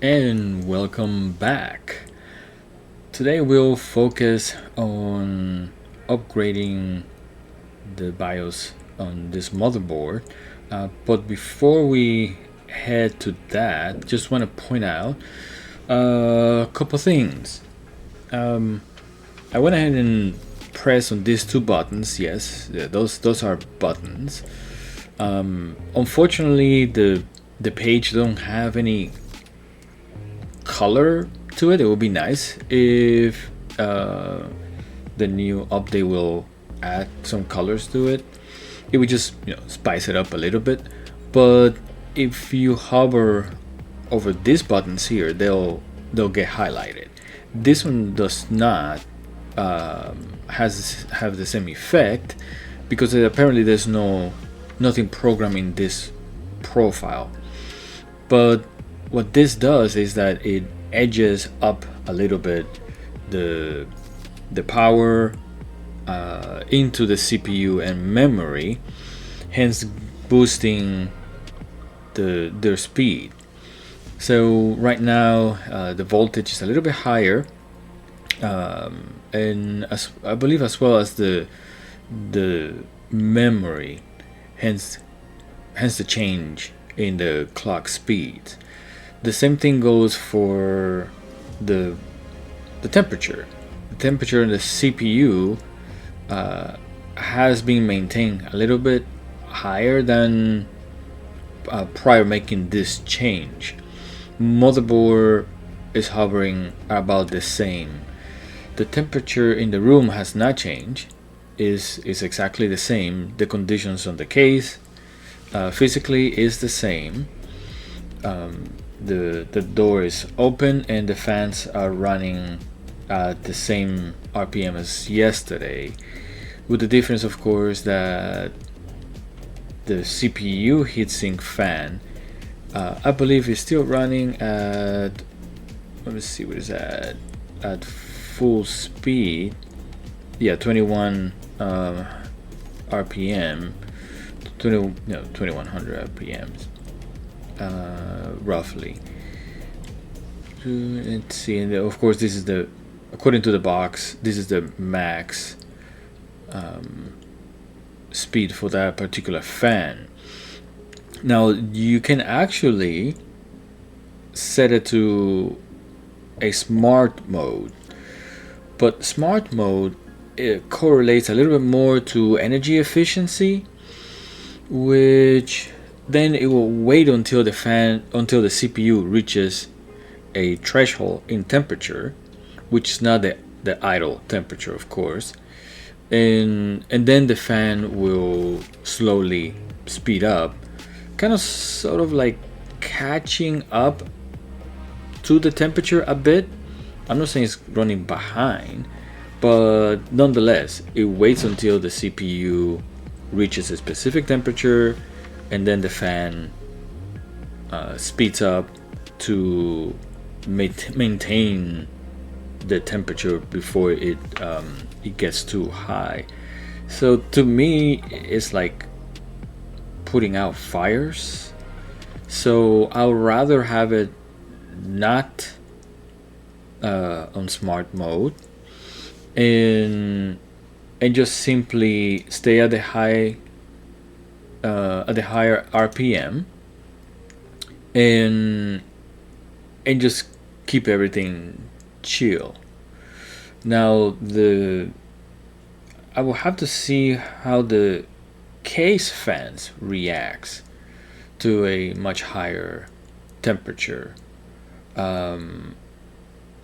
And welcome back. Today we'll focus on upgrading the BIOS on this motherboard. But before we head to that, just want to point out a couple things. I went ahead and pressed on these two buttons. Yes, those are buttons. Unfortunately, the page don't have any color to it. It would be nice if the new update will add some colors to it. It would just spice it up a little bit. But if you hover over these buttons here, they'll get highlighted. This one does not have the same effect because apparently there's nothing programmed in this profile. But what this does is that it edges up a little bit the power into the CPU and memory, hence boosting their speed. So right now the voltage is a little bit higher, and I believe as well as the memory, hence the change in the clock speed. The same thing goes for the temperature. The temperature in the CPU has been maintained a little bit higher than prior making this change. Motherboard is hovering about the same. The temperature in the room has not changed. Is exactly the same. The conditions on the case physically is the same. The door is open and the fans are running at the same RPM as yesterday, with the difference of course that the CPU heatsink fan I believe is still running at, let me see what is that, at full speed. Yeah, 21 RPM, 2100 RPMs roughly. Let's see, and of course this is the, according to the box, this is the max speed for that particular fan. Now you can actually set it to a smart mode, but smart mode, it correlates a little bit more to energy efficiency, which then it will wait until the CPU reaches a threshold in temperature, which is not the idle temperature of course, and then the fan will slowly speed up, kind of sort of like catching up to the temperature a bit. I'm not saying it's running behind, but nonetheless it waits until the CPU reaches a specific temperature, and then the fan speeds up to maintain the temperature before it gets too high. So to me it's like putting out fires. So I'll rather have it not on smart mode, and just simply stay at the higher RPM, and just keep everything chill. Now I will have to see how the case fans reacts to a much higher temperature.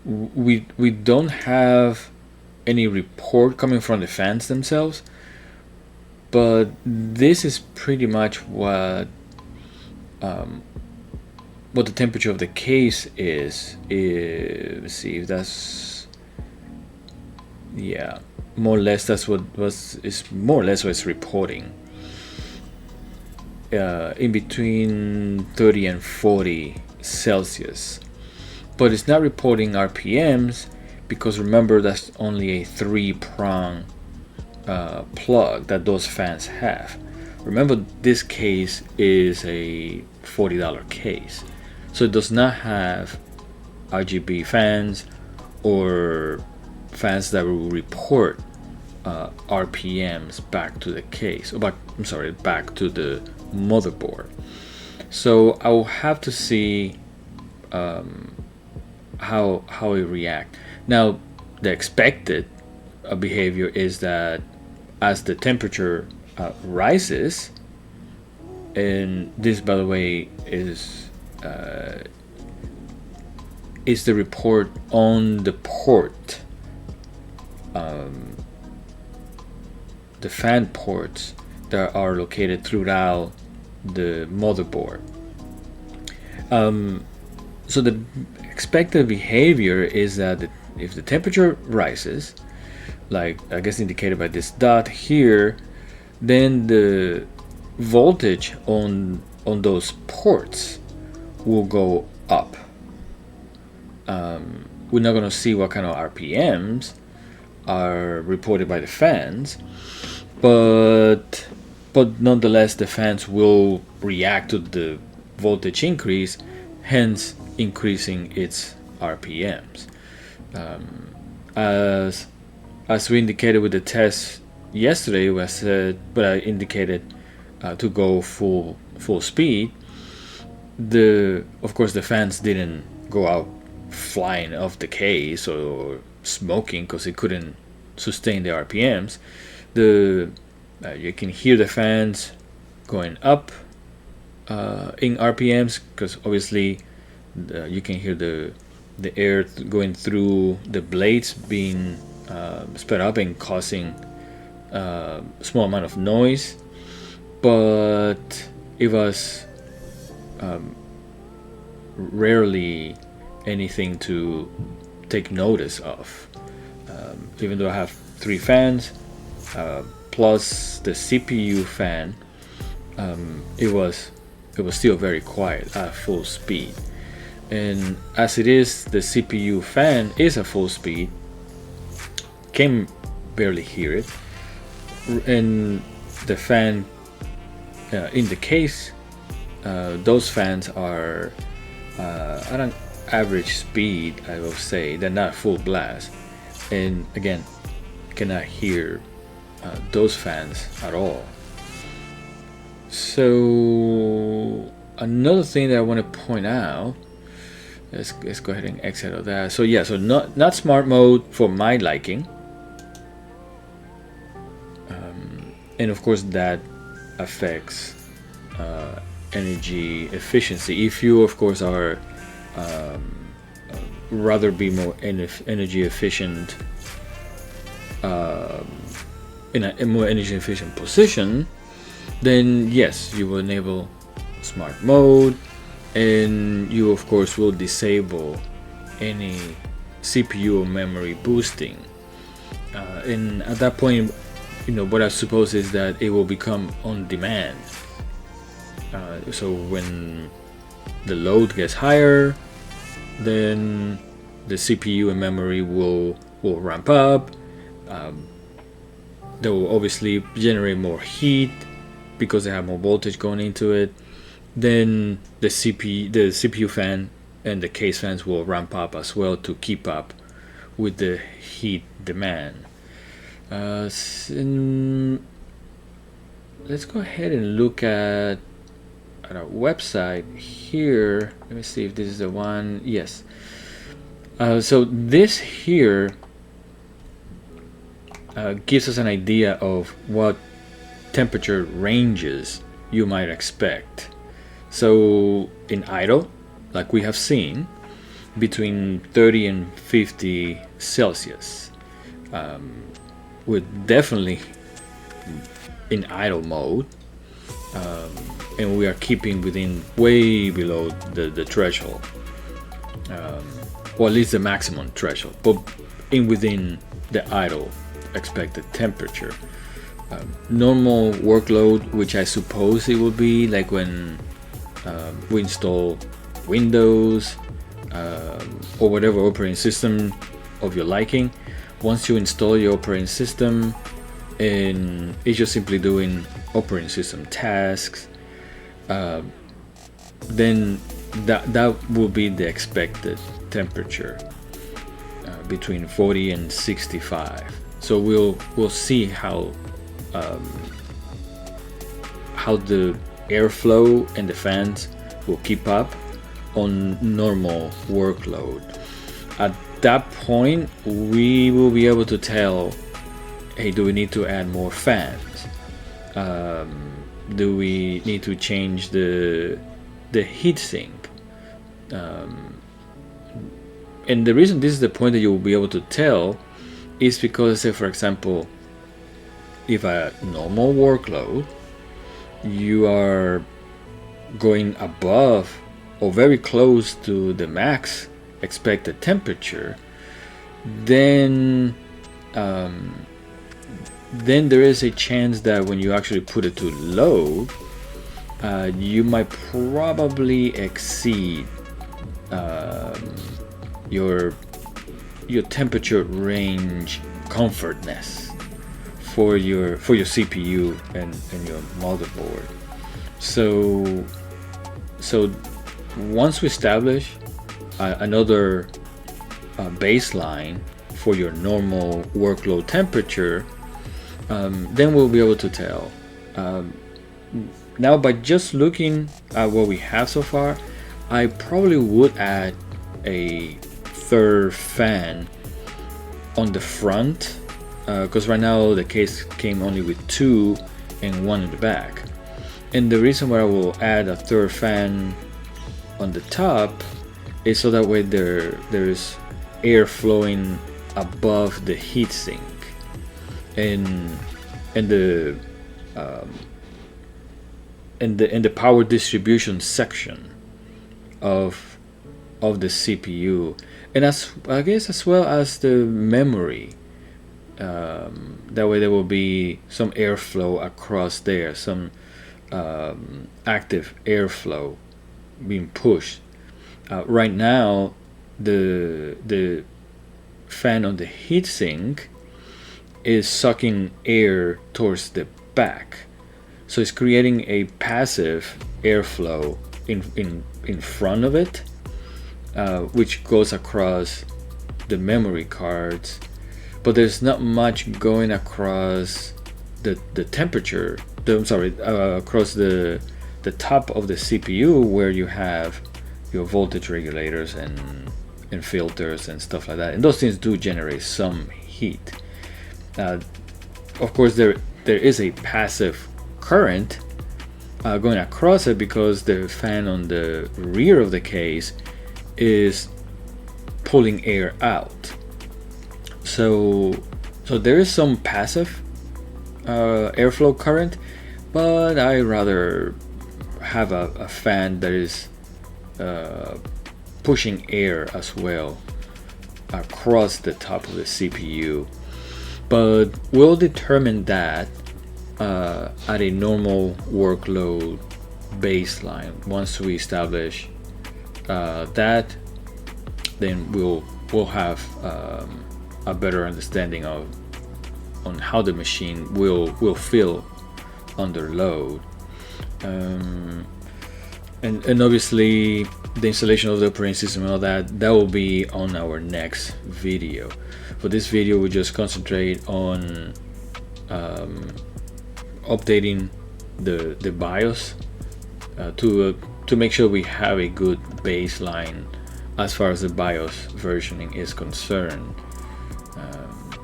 We don't have any report coming from the fans themselves, but this is pretty much what the temperature of the case is. Let's see if that's, yeah, more or less that's what is more or less what it's reporting. In between 30 and 40 Celsius, but it's not reporting RPMs because remember that's only a 3-prong plug that those fans have. Remember this case is a $40 case, So it does not have RGB fans or fans that will report RPMs back to the case, or back to the motherboard. So I will have to see how it react. Now, the expected behavior is that as the temperature rises, and this, by the way, is the report on the port, the fan ports that are located throughout the motherboard. So the expected behavior is that if the temperature rises, like I guess indicated by this dot here, then the voltage on those ports will go up. We're not going to see what kind of RPMs are reported by the fans, but nonetheless the fans will react to the voltage increase, hence increasing its RPMs. As we indicated with the test yesterday, I indicated to go full speed. Of course the fans didn't go out flying off the case or smoking because it couldn't sustain the RPMs. You can hear the fans going up in RPMs because obviously you can hear the air going through the blades being sped up and causing a small amount of noise, but it was rarely anything to take notice of. Even though I have 3 fans plus the CPU fan, it was still very quiet at full speed. And as it is, the CPU fan is at full speed, can barely hear it, and the fan in the case, those fans are at an average speed, I will say. They're not full blast, and again, cannot hear those fans at all. So another thing that I want to point out, let's go ahead and exit out of that. So yeah, so not smart mode for my liking, and of course that affects energy efficiency. If you of course are rather be more energy efficient, in a more energy efficient position, then yes, you will enable smart mode, and you of course will disable any CPU or memory boosting, and at that point, what I suppose is that it will become on demand. So when the load gets higher, then the CPU and memory will ramp up. They will obviously generate more heat because they have more voltage going into it. Then the CPU fan and the case fans will ramp up as well to keep up with the heat demand. Let's go ahead and look at our website here. Let me see if this is the one. Yes. So this here gives us an idea of what temperature ranges you might expect. So in idle, like we have seen, between 30 and 50 Celsius. We're definitely in idle mode, and we are keeping way below the threshold, or at least the maximum threshold, but within the idle expected temperature. Normal workload, which I suppose it would be like when we install Windows or whatever operating system of your liking. Once you install your operating system and it's just simply doing operating system tasks, then that will be the expected temperature, between 40 and 65. So we'll see how the airflow and the fans will keep up on normal workload. At that point, we will be able to tell, hey, do we need to add more fans? Do we need to change the heatsink? And the reason this is the point that you will be able to tell is because, say for example, if a normal workload, you are going above or very close to the max expected temperature, then there is a chance that when you actually put it to low, you might probably exceed your temperature range comfortness for your CPU and your motherboard. So once we establish another baseline for your normal workload temperature, then we'll be able to tell. Now, by just looking at what we have so far, I probably would add a third fan on the front, because right now the case came only with 2 and 1 in the back. And the reason why I will add a third fan on the top is so that way there's air flowing above the heatsink and the power distribution section of the CPU, and I guess as well as the memory. That way there will be some airflow across there, some active airflow being pushed. Right now, the fan on the heatsink is sucking air towards the back, so it's creating a passive airflow in front of it, which goes across the memory cards, but there's not much going across the temperature. Across the top of the CPU, where you have your voltage regulators and filters and stuff like that, and those things do generate some heat. Of course, there is a passive current going across it because the fan on the rear of the case is pulling air out. So there is some passive airflow current, but I rather have a fan that is pushing air as well across the top of the CPU. But we'll determine that at a normal workload baseline. Once we establish that, then we'll have a better understanding on how the machine will feel under load, and obviously the installation of the operating system and all that will be on our next video. For this video, we just concentrate on updating the BIOS to make sure we have a good baseline as far as the BIOS versioning is concerned.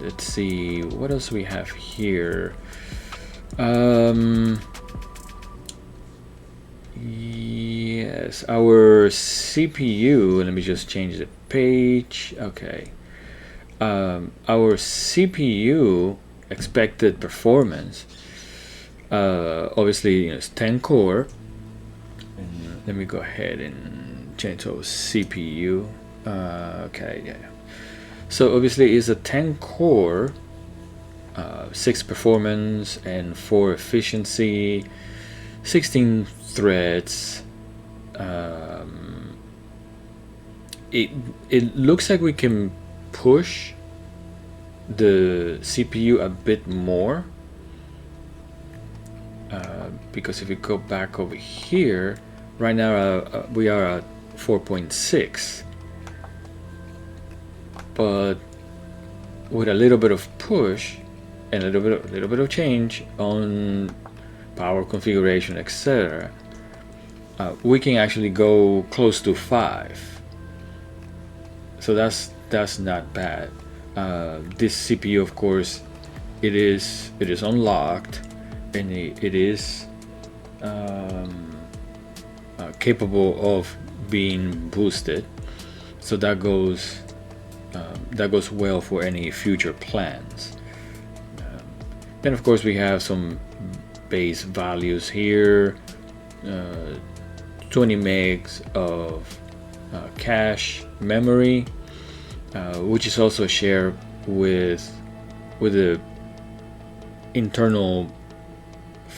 Let's see what else we have here. Yes, our CPU, let me just change the page. Okay. Our CPU expected performance, obviously, it's 10 core. And let me go ahead and change to CPU. Okay, yeah. So obviously it's a 10 core, 6 performance and 4 efficiency, 16 threads. It looks like we can push the CPU a bit more, because if we go back over here, right now we are at 4.6, but with a little bit of push and a little bit of change on power configuration, etc., we can actually go close to 5. So that's not bad. This CPU, of course, it is unlocked, and it is capable of being boosted. So that goes well for any future plans. Then of course we have some base values here. 20 megs of cache memory, which is also shared with the internal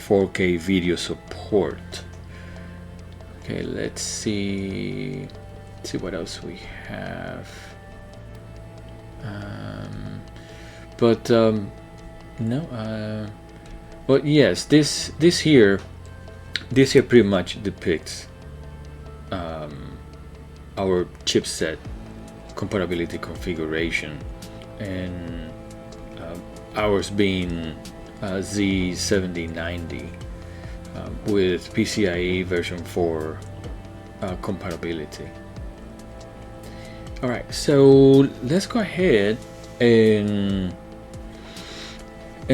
4K video support. Okay, let's see what else we have. But yes, this here pretty much depicts our chipset compatibility configuration, and ours being Z790 with PCIe version 4 compatibility. Alright, so let's go ahead and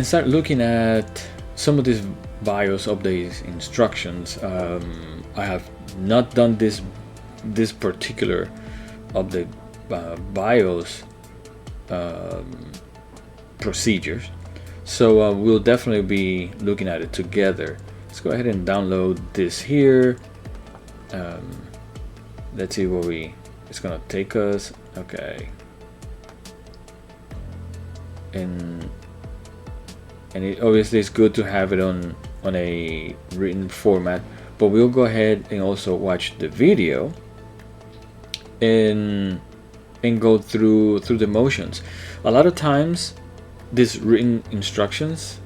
start looking at some of these BIOS updates instructions. I have not done this particular update BIOS procedures, so we'll definitely be looking at it together. Let's go ahead and download this here. Let's see where it's gonna take us. Okay, and it obviously is good to have it on a written format, but we'll go ahead and also watch the video and go through the motions. A lot of times these written instructions,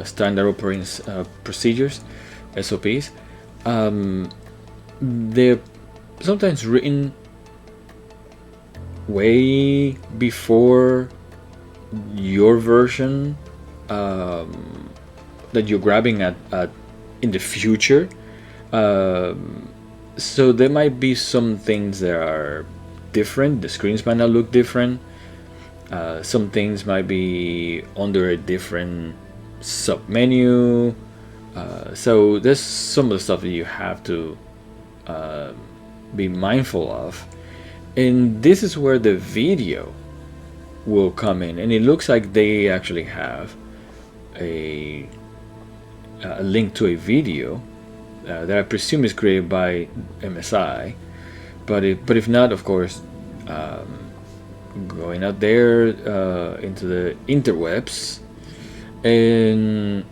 standard operating procedures, SOPs, they're sometimes written way before your version that you're grabbing at in the future. So there might be some things that are different. The screens might not look different. Some things might be under a different sub menu. So there's some of the stuff that you have to be mindful of, and this is where the video will come in. And it looks like they actually have a link to a video that I presume is created by MSI, but if not, of course, going out there into the interwebs and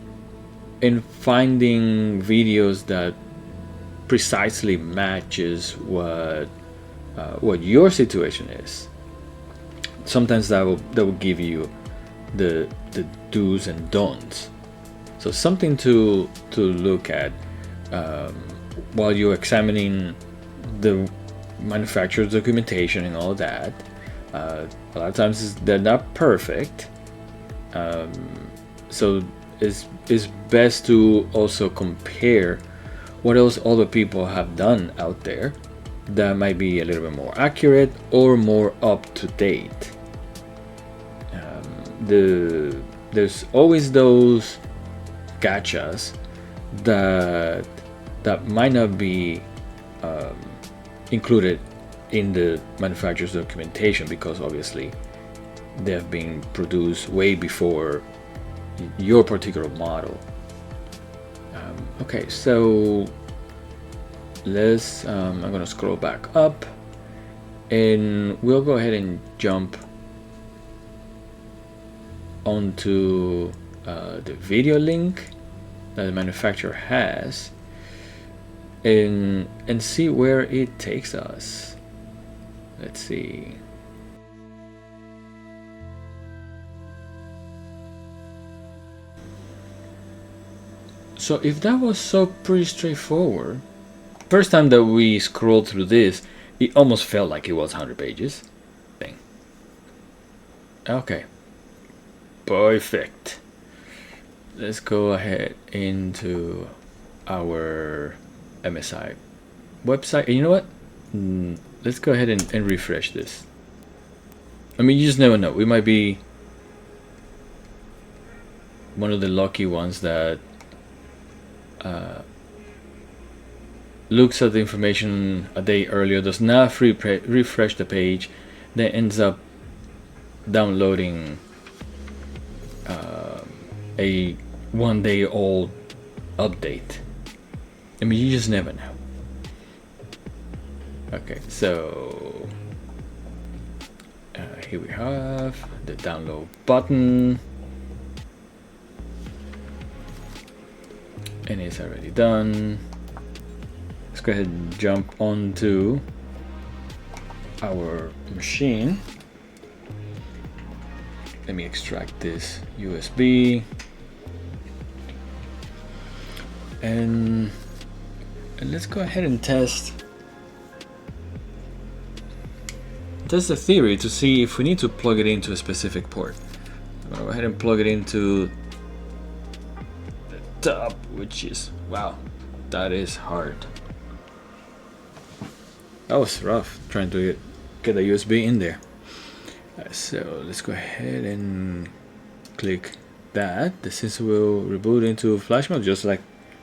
finding videos that precisely matches what your situation is. Sometimes that will give you the do's and don'ts. So something to look at while you're examining the manufacturer's documentation and all that. A lot of times they're not perfect, so it's best to also compare what else other people have done out there that might be a little bit more accurate or more up to date. There's always those gotchas that might not be included in the manufacturer's documentation, because obviously they have been produced way before your particular model. Okay, so let's I'm gonna scroll back up and we'll go ahead and jump onto the video link that the manufacturer has and see where it takes us. Let's see. So if that was so pretty straightforward, first time that we scroll through this, It almost felt like it was 100 pages. Okay, perfect. Let's go ahead into our MSI website. And you know what? Let's go ahead and refresh this. I mean, you just never know. We might be one of the lucky ones that looks at the information a day earlier, does not refresh the page, then ends up downloading a 1 day old update. I mean, you just never know. Okay, so here we have the download button, and it's already done. Let's go ahead and jump onto our machine. Let me extract this USB, and let's go ahead and test the theory to see if we need to plug it into a specific port. I'm gonna go ahead and plug it into the top, which is, wow, that is hard. That was rough trying to get a USB in there. So let's go ahead and click that. The system will reboot into flash mode just like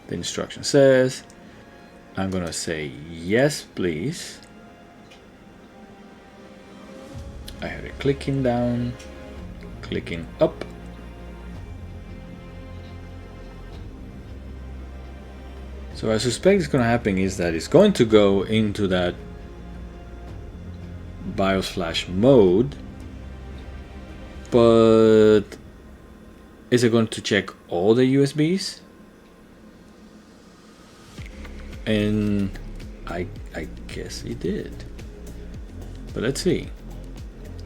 the instruction says. I'm gonna say yes, please. I have it clicking down, clicking up. So I suspect it's gonna happen is that it's going to go into that BIOS flash mode, but is it going to check all the USBs? And I guess it did. But let's see.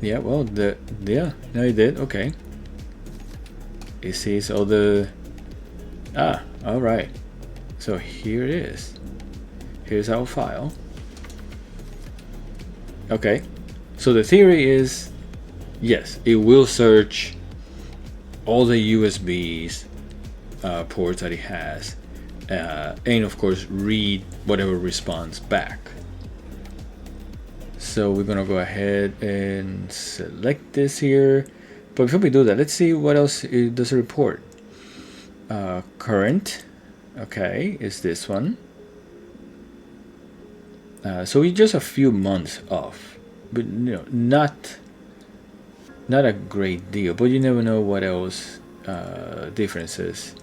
Yeah, well, no, it did. Okay. It sees all the. All right. So here it is. Here's our file. Okay. So the theory is, yes, it will search all the USBs ports that it has, and of course read whatever response back. So we're gonna go ahead and select this here, but before we do that, let's see what else it does. A report current, okay, is this one. So we're just a few months off, but you know, not a great deal, but you never know what else differences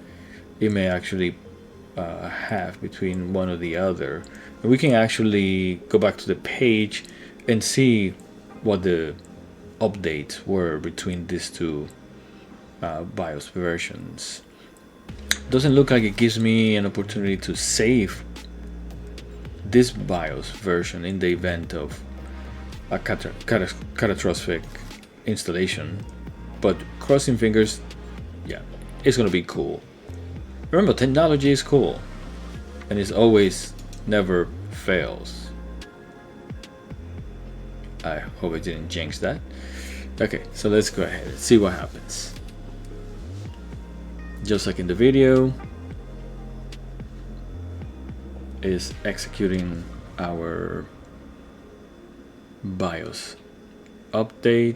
it may actually have between one or the other. And we can actually go back to the page and see what the updates were between these two BIOS versions. Doesn't look like it gives me an opportunity to save this BIOS version in the event of a catastrophic installation, but crossing fingers, yeah, it's gonna be cool. Remember, technology is cool, and it's always never fails. I hope I didn't jinx that. Okay, so let's go ahead and see what happens. Just like in the video, is executing our BIOS update.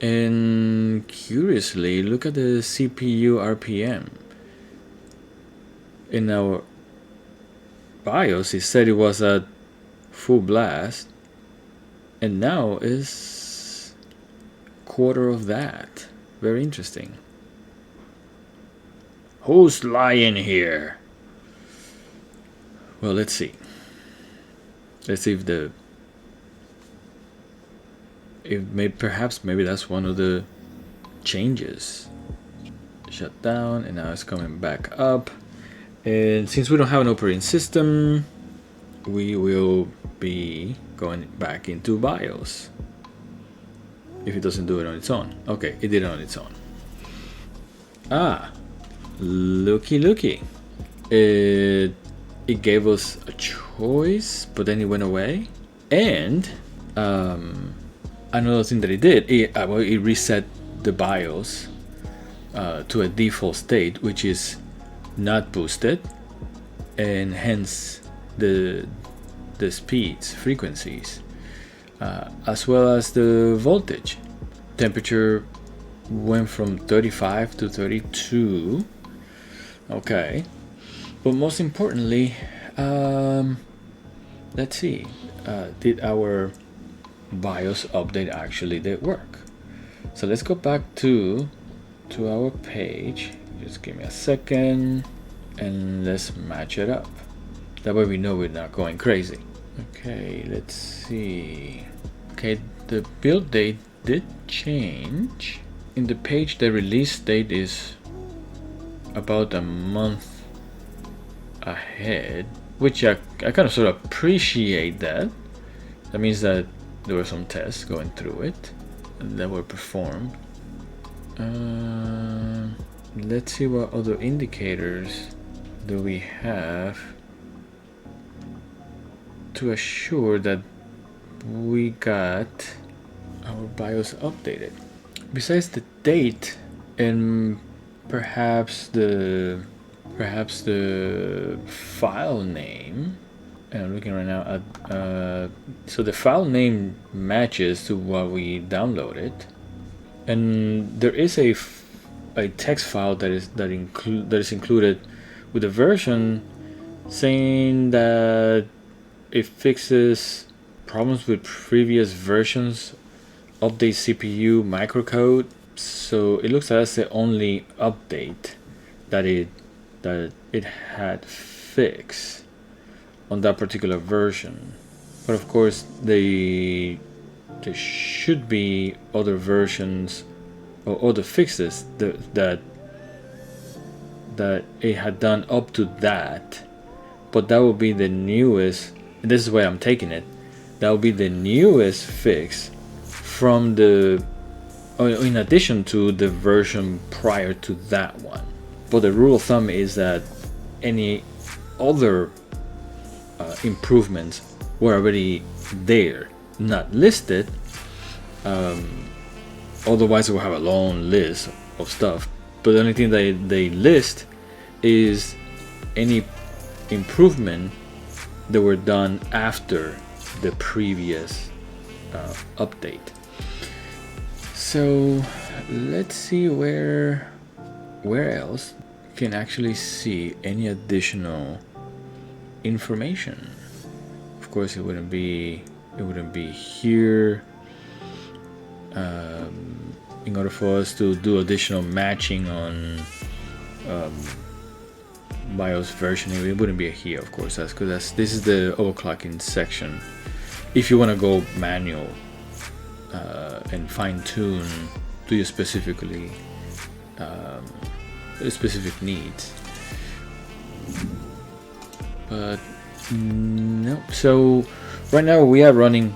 And curiously, look at the CPU RPM. In our BIOS, it said it was at full blast, and now is quarter of that. Very interesting. Who's lying here? Well, let's see. Let's see if perhaps maybe that's one of the changes. Shut down, and now it's coming back up. And since we don't have an operating system, we will be going back into BIOS if it doesn't do it on its own. Okay, it did it on its own. Looky. it gave us a choice, but then it went away. And another thing that it did, it reset the BIOS to a default state, which is not boosted, and hence the speeds, frequencies, as well as the voltage. Temperature went from 35 to 32. Okay, but most importantly, let's see, did our BIOS update actually did work? So let's go back to our page. Just give me a second and let's match it up. That way we know we're not going crazy. Okay, let's see. Okay, the build date did change. In the page, the release date is about a month ahead, which I kind of sort of appreciate that. That means that there were some tests going through it that were performed. Let's see what other indicators do we have to assure that we got our BIOS updated. Besides the date and perhaps the file name, and I'm looking right now at so the file name matches to what we downloaded, and there is a text file that is included with a version saying that it fixes problems with previous versions, update CPU microcode. So it looks like that's the only update that it had fixed on that particular version. But of course, there should be other versions or other fixes that it had done up to that. But that will be the newest. This is where I'm taking it. That will be the newest fix from in addition to the version prior to that one. But the rule of thumb is that any other improvements were already there, not listed. Otherwise, we'll have a long list of stuff. But the only thing they list is any improvement that were done after the previous update. So let's see where else you can actually see any additional information. Of course, it wouldn't be here. In order for us to do additional matching on BIOS versioning, it wouldn't be here, of course. That's because this is the overclocking section. If you want to go manual and fine-tune to your specific needs, but no. So right now we are running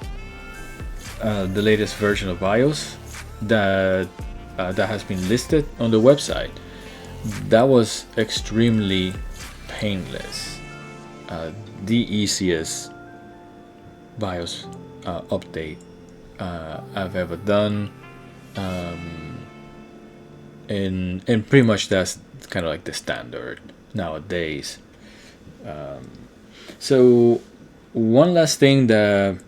the latest version of BIOS that has been listed on the website. That was extremely painless. The easiest BIOS update I've ever done, and pretty much that's kind of like the standard nowadays. So one last thing that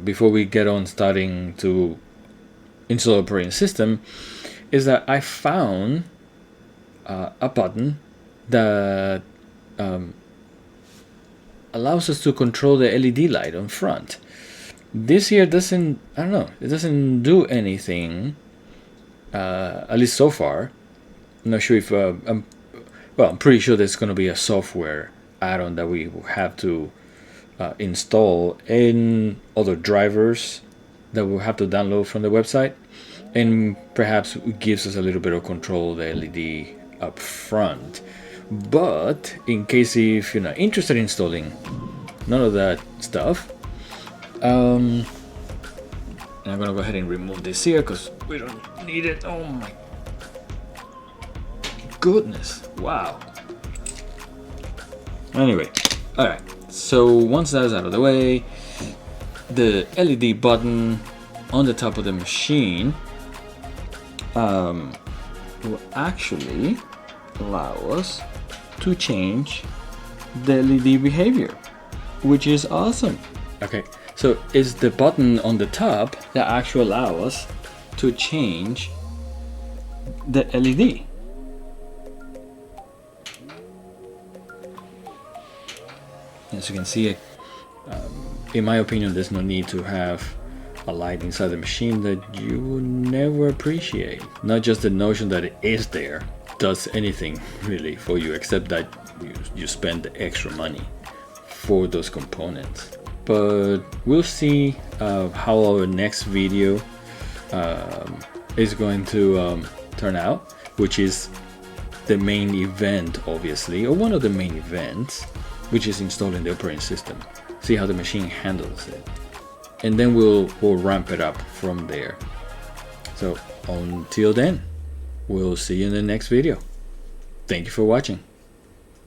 before we get on starting to install operating system is that I found a button that allows us to control the LED light on front. This here doesn't, I don't know, it doesn't do anything, at least so far. I'm not sure if, I'm pretty sure there's going to be a software add-on that we will have to install in other drivers that we'll have to download from the website, and perhaps it gives us a little bit of control of the LED up front. But in case if you're not interested in installing none of that stuff, I'm gonna go ahead and remove this here because we don't need it. Oh my goodness, wow. Anyway, alright, so once that's out of the way, the LED button on the top of the machine will actually allow us to change the LED behavior, which is awesome. Okay, so it's the button on the top that actually allows us to change the LED. As you can see, in my opinion, there's no need to have a light inside the machine that you will never appreciate. Not just the notion that it is there does anything really for you, except that you spend the extra money for those components. But we'll see how our next video is going to turn out, which is the main event, obviously, or one of the main events, which is installing the operating system. See how the machine handles it, and then we'll ramp it up from there. So until then, we'll see you in the next video. Thank you for watching.